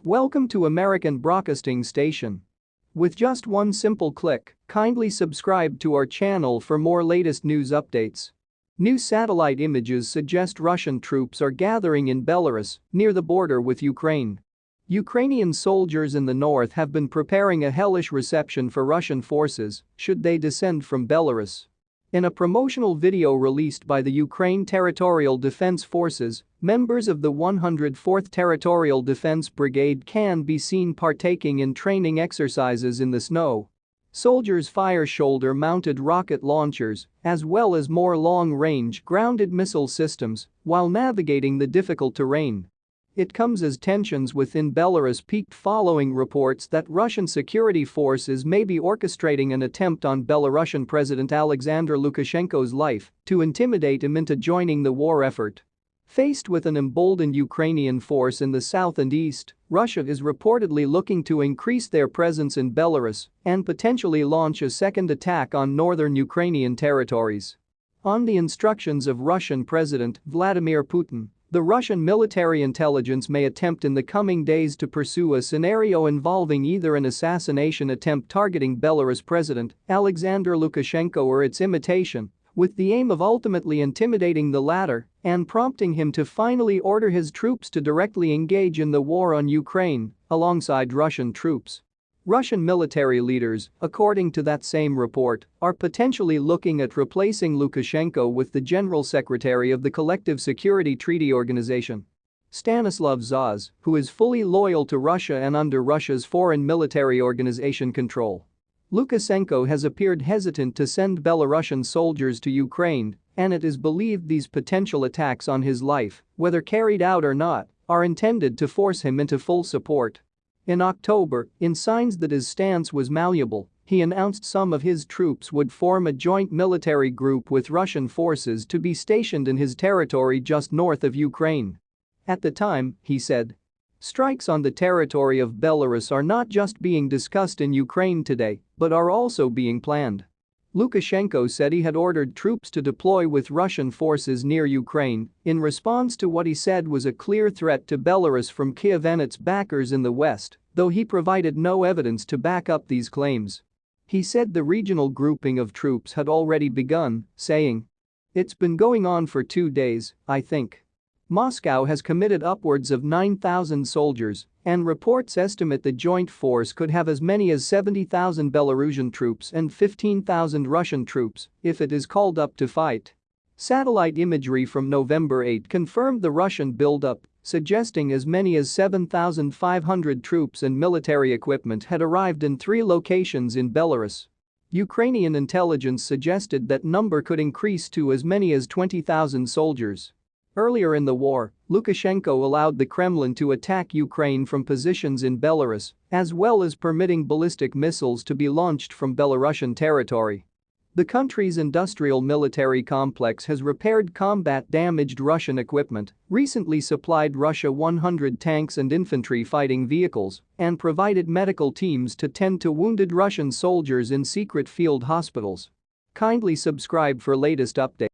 Welcome to American Broadcasting Station. With just one simple click, kindly subscribe to our channel for more latest news updates. New satellite images suggest Russian troops are gathering in Belarus, near the border with Ukraine. Ukrainian soldiers in the north have been preparing a hellish reception for Russian forces should they descend from Belarus. In a promotional video released by the Ukraine Territorial Defense Forces, members of the 104th Territorial Defense Brigade can be seen partaking in training exercises in the snow. Soldiers fire shoulder-mounted rocket launchers, as well as more long-range grounded missile systems, while navigating the difficult terrain. It comes as tensions within Belarus peaked following reports that Russian security forces may be orchestrating an attempt on Belarusian President Alexander Lukashenko's life to intimidate him into joining the war effort. Faced with an emboldened Ukrainian force in the south and east, Russia is reportedly looking to increase their presence in Belarus and potentially launch a second attack on northern Ukrainian territories. On the instructions of Russian President Vladimir Putin, the Russian military intelligence may attempt in the coming days to pursue a scenario involving either an assassination attempt targeting Belarus President Alexander Lukashenko or its imitation, with the aim of ultimately intimidating the latter and prompting him to finally order his troops to directly engage in the war on Ukraine alongside Russian troops. Russian military leaders, according to that same report, are potentially looking at replacing Lukashenko with the General Secretary of the Collective Security Treaty Organization. Stanislav Zaz, who is fully loyal to Russia and under Russia's foreign military organization control. Lukashenko has appeared hesitant to send Belarusian soldiers to Ukraine, and it is believed these potential attacks on his life, whether carried out or not, are intended to force him into full support. In October, in signs that his stance was malleable, he announced some of his troops would form a joint military group with Russian forces to be stationed in his territory just north of Ukraine. At the time, he said, "Strikes on the territory of Belarus are not just being discussed in Ukraine today, but are also being planned." Lukashenko said he had ordered troops to deploy with Russian forces near Ukraine in response to what he said was a clear threat to Belarus from Kyiv and its backers in the west, though he provided no evidence to back up these claims. He said the regional grouping of troops had already begun, saying, "It's been going on for 2 days, I think." Moscow has committed upwards of 9,000 soldiers, and reports estimate the joint force could have as many as 70,000 Belarusian troops and 15,000 Russian troops if it is called up to fight. Satellite imagery from November 8 confirmed the Russian buildup, suggesting as many as 7,500 troops and military equipment had arrived in 3 locations in Belarus. Ukrainian intelligence suggested that number could increase to as many as 20,000 soldiers. Earlier in the war, Lukashenko allowed the Kremlin to attack Ukraine from positions in Belarus, as well as permitting ballistic missiles to be launched from Belarusian territory. The country's industrial military complex has repaired combat-damaged Russian equipment, recently supplied Russia 100 tanks and infantry fighting vehicles, and provided medical teams to tend to wounded Russian soldiers in secret field hospitals. Kindly subscribe for latest updates.